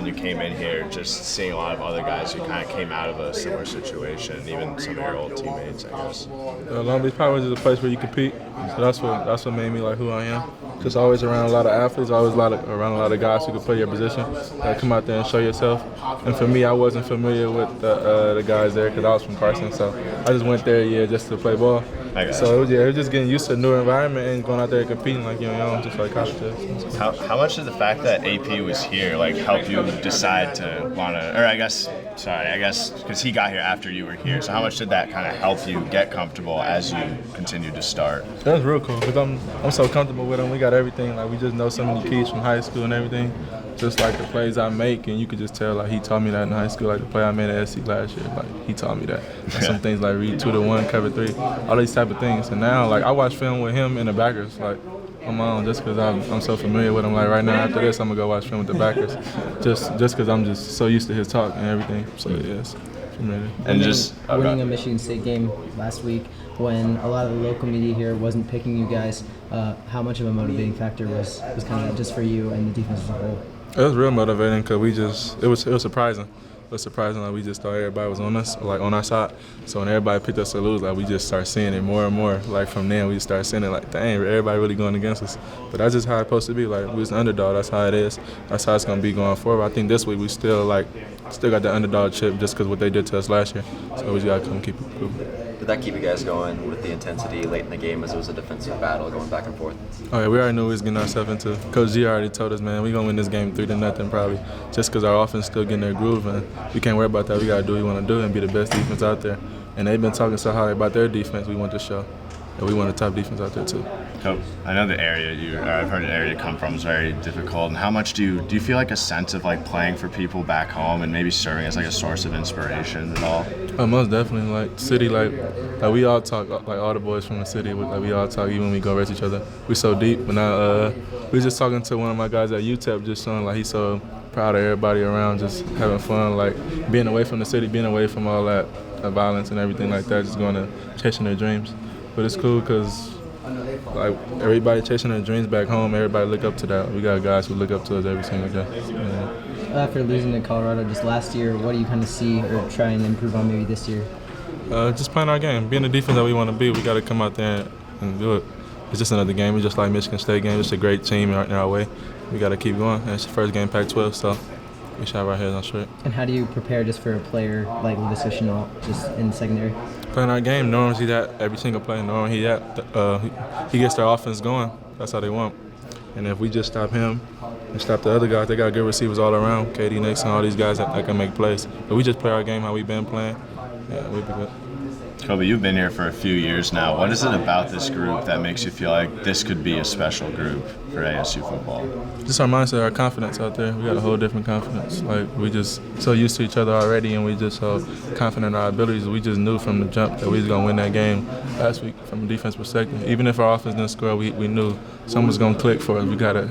when you came in here, just seeing a lot of other guys who kind of came out of a similar situation, even some of your old teammates, I guess? Long Beach Power is a place where you compete, so that's what made me like who I am. Just always around a lot of athletes, always around a lot of guys who can play your position, come out there and show yourself. And for me, I wasn't familiar with the guys there because I was from Carson, so I just went there a year just to play ball. So it was just getting used to a new environment and going out there and competing like you're young, just like college is. How much did the fact that AP was here help you decide to want to, or I guess because he got here after you were here, so how much did that kind of help you get comfortable as you continued to start? That was real cool because I'm so comfortable with him. We got everything, we just know so many keys from high school and everything. Just like the plays I make, and you could just tell he taught me that in high school. The play I made at ASU last year, he taught me that. And some things like read 2-1, cover 3, all these type of things. And now I watch film with him and the backers on my own, just because I'm so familiar with him. Right now after this, I'm gonna go watch film with the backers, just because I'm just so used to his talk and everything. So yes. And just winning a Michigan State game last week, when a lot of the local media here wasn't picking you guys, how much of a motivating factor was kind of just for you and the defense as a whole? It was real motivating because it was surprising. It was surprising we just thought everybody was on us, on our side. So when everybody picked us to lose, we just started seeing it more and more. From then we just started seeing it dang, everybody really going against us. But that's just how it's supposed to be. We was the underdog. That's how it is. That's how it's gonna be going forward. I think this week we still got the underdog chip just because what they did to us last year. So we just gotta come keep it moving. Did that keep you guys going with the intensity late in the game as it was a defensive battle going back and forth? Oh yeah, we already knew we was getting ourselves into. Coach G already told us, man, we gonna win this game 3-0 probably, just because our offense still getting their groove, and we can't worry about that. We gotta do what we want to do and be the best defense out there. And they've been talking so highly about their defense. We want to show that we want the top defense out there too. So I know the area I've heard the area you come from is very difficult. And how much do you feel a sense of playing for people back home and maybe serving as a source of inspiration at all? Most definitely. City, we all talk, all the boys from the city, we all talk even when we go race each other. We so deep. But now we was just talking to one of my guys at UTEP, just showing he's so proud of everybody around, just having fun, being away from the city, being away from all that violence and everything like that, just going to chasing their dreams. But it's cool because everybody chasing their dreams back home, everybody look up to that. We got guys who look up to us every single day. Yeah. After losing to Colorado just last year, what do you kind of see or try and improve on maybe this year? Just playing our game, being the defense that we want to be. We got to come out there and do it. It's just another game. It's just like Michigan State game. It's a great team in our way. We got to keep going. And it's the first game Pac-12, so we should have our heads on straight. And how do you prepare just for a player like Lucas Fishinall just in the secondary? Playing our game, knowing he's at every single play, knowing he gets their offense going. That's how they want. And if we just stop him and stop the other guys, they got good receivers all around. KD, Nixon, all these guys that can make plays. But we just play our game how we've been playing. Yeah, we'll be good. Kobe, you've been here for a few years now. What is it about this group that makes you feel like this could be a special group for ASU football? Just our mindset, our confidence out there. We got a whole different confidence. We just so used to each other already, and we just so confident in our abilities. We just knew from the jump that we was gonna win that game last week from a defense perspective. Even if our offense didn't score, we knew something was gonna click for us. We gotta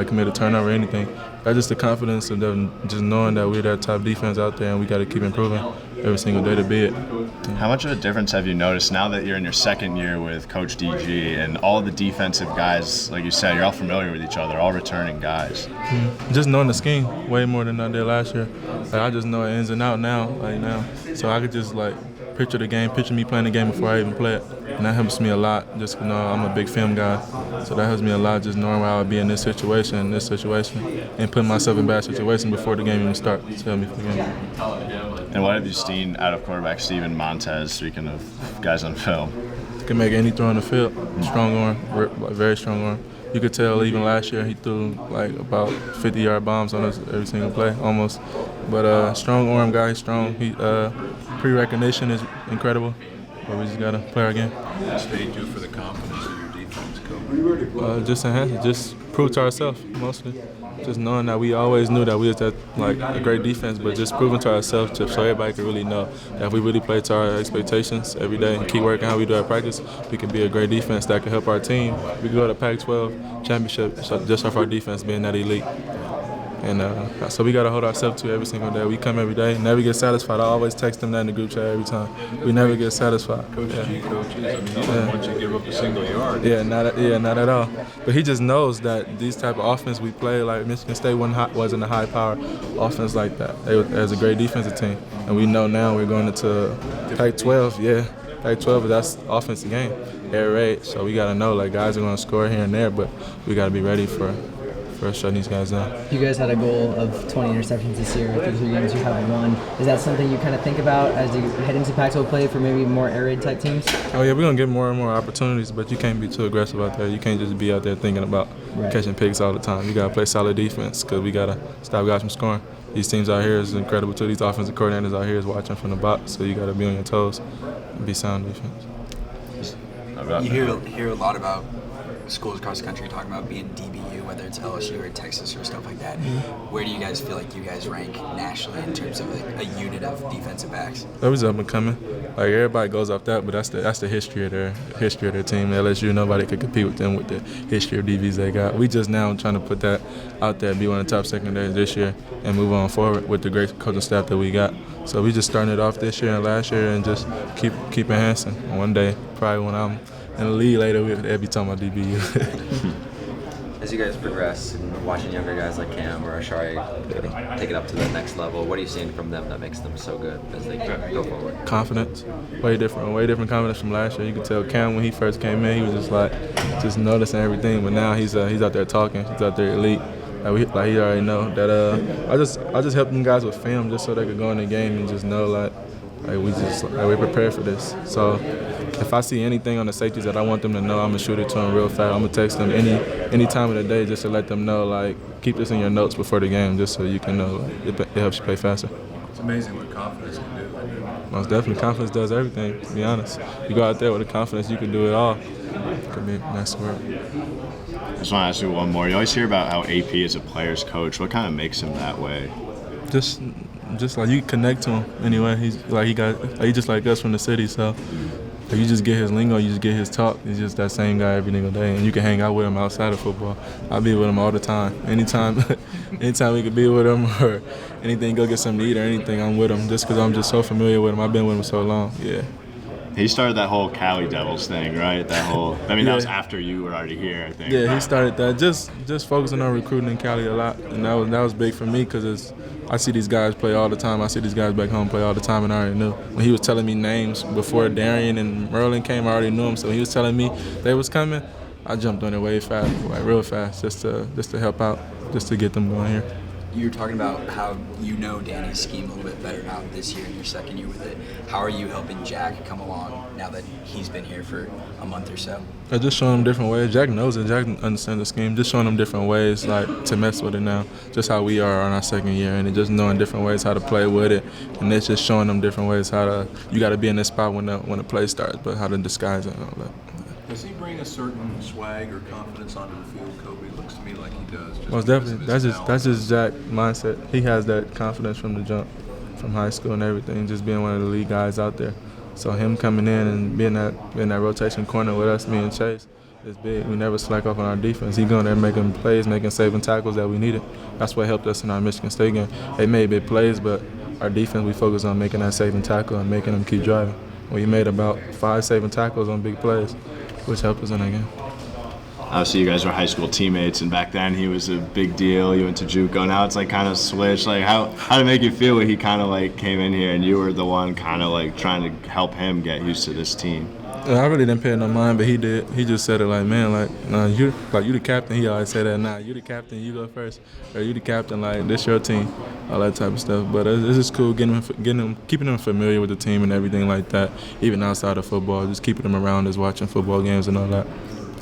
commit a turnover or anything. That's just the confidence of them, just knowing that we're that top defense out there, and we got to keep improving every single day to be it. How much of a difference have you noticed now that you're in your second year with Coach DG and all the defensive guys, like you said, you're all familiar with each other, all returning guys? Just knowing the scheme way more than I did last year. I just know it ins and out now, So I could just picture the game, picture me playing the game before I even play it. And that helps me a lot, just because I'm a big film guy. So that helps me a lot, just knowing where I would be in this situation, and putting myself in bad situation before the game even starts to help me for the game. And what have you seen out of quarterback Steven Montez, speaking of guys on film? He can make any throw on the field. Strong arm, very strong arm. You could tell even last year he threw about 50-yard bombs on us every single play, almost. But strong arm guy, strong. Pre-recognition is incredible. But we just gotta play our game. What stage you for the confidence of your defense, Kobe? Just enhance it, just prove to ourselves mostly. Just knowing that we always knew that we was that a great defense, but just proving to ourselves so everybody could really know that if we really play to our expectations every day and keep working how we do our practice, we can be a great defense that can help our team. We can go to Pac-12 championship just off our defense being that elite. And so we got to hold ourselves to every single day. We come every day, never get satisfied. I always text them that in the group chat every time. We never get satisfied. Coach G coaches. I mean, you don't want you to give up a single yard. Yeah, not at all. But he just knows that these type of offense we play, like Michigan State wasn't a high-power offense like that. There's a great defensive team. And we know now we're going into Pac-12, Pac-12, that's offensive game, air raid. So we got to know, like, guys are going to score here and there, but we got to be ready for shutting these guys down. You guys had a goal of 20 interceptions this year. Through 3 games, you have 1. Is that something you kind of think about as you head into Pac-12 play for maybe more air raid type teams? Oh yeah, we're gonna get more and more opportunities, but you can't be too aggressive out there. You can't just be out there thinking about catching picks all the time. You gotta play solid defense because we gotta stop guys from scoring. These teams out here is incredible too. These offensive coordinators out here is watching from the box, so you gotta be on your toes and be sound defense. You hear a lot about schools across the country talking about being DBU, whether it's LSU or Texas or stuff like that. Where do you guys feel like you guys rank nationally in terms of like a unit of defensive backs? That was up and coming. Like everybody goes off that, but that's the history of their team. LSU, nobody could compete with them with the history of DBs they got. We just now trying to put that out there, be one of the top secondaries this year, and move on forward with the great coaching staff that we got. So we just starting it off this year and last year, and just keep enhancing. One day, probably when I'm in the league later, they'll be talking about DBU. As you guys progress and watching younger guys like Cam or Ashari take it up to the next level, what are you seeing from them that makes them so good as they go forward? Confidence, way different confidence from last year. You could tell Cam when he first came in, he was just noticing everything. But now he's out there talking, he's out there elite. Like he already know that. I just helped them guys with film just so they could go in the game and just know we're prepared for this. So if I see anything on the safeties that I want them to know, I'm gonna shoot it to them real fast. I'm gonna text them any time of the day just to let them know, like, keep this in your notes before the game, just so you can know it helps you play faster. It's amazing what confidence can do. Most definitely, confidence does everything. To be honest, you go out there with the confidence, you can do it all. It could be nice work. I just want to ask you one more. You always hear about how AP is a player's coach. What kind of makes him that way? Just like you connect to him anyway. He's just like us from the city. So if you just get his lingo, you just get his talk. He's just that same guy every single day, and you can hang out with him outside of football. I be with him all the time. Anytime we could be with him or anything, go get something to eat or anything, I'm with him just because I'm just so familiar with him. I've been with him so long. Yeah. He started that whole Cali Devils thing, right? That was after you were already here, I think. Yeah, he started that. Just focusing on recruiting in Cali a lot, and that was big for me because I see these guys play all the time. I see these guys back home play all the time, and I already knew. When he was telling me names before Darian and Merlin came, I already knew them. So when he was telling me they was coming, I jumped on it way fast, like real fast, just to help out, just to get them going here. You're talking about how you know Danny's scheme a little bit better now this year in your second year with it. How are you helping Jack come along now that he's been here for a month or so? I just showing him different ways. Jack knows it. Jack understands the scheme. Just showing him different ways, like, to mess with it now. Just how we are on our second year, and just knowing different ways how to play with it. And it's just showing them different ways you got to be in this spot when the play starts, but how to disguise it and all that. Does he bring a certain swag or confidence onto the field, Kobe? It looks to me like he does. Most definitely. That's just Jack's mindset. He has that confidence from the jump, from high school and everything, just being one of the lead guys out there. So him coming in and being that rotation corner with us, me and Chase, is big. We never slack off on our defense. He going there making plays, making saving tackles that we needed. That's what helped us in our Michigan State game. They made big plays, but our defense, we focused on making that saving tackle and making them keep driving. We made about 5 saving tackles on big plays, which helped us in that game. Obviously, you guys were high school teammates, and back then he was a big deal. You went to JUCO. Now it's like kind of switched. Like how did it make you feel when he kind of like came in here and you were the one kind of like trying to help him get used to this team? I really didn't pay no mind, but he did. He just said it like, man, like, nah, you the captain. He always say that. Nah, you the captain. You go first, or you the captain. Like, this your team, all that type of stuff. But it's just cool keeping him familiar with the team and everything like that. Even outside of football, just keeping him around us, watching football games and all that.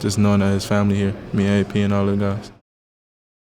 Just knowing that his family here, me, AP, and all the guys.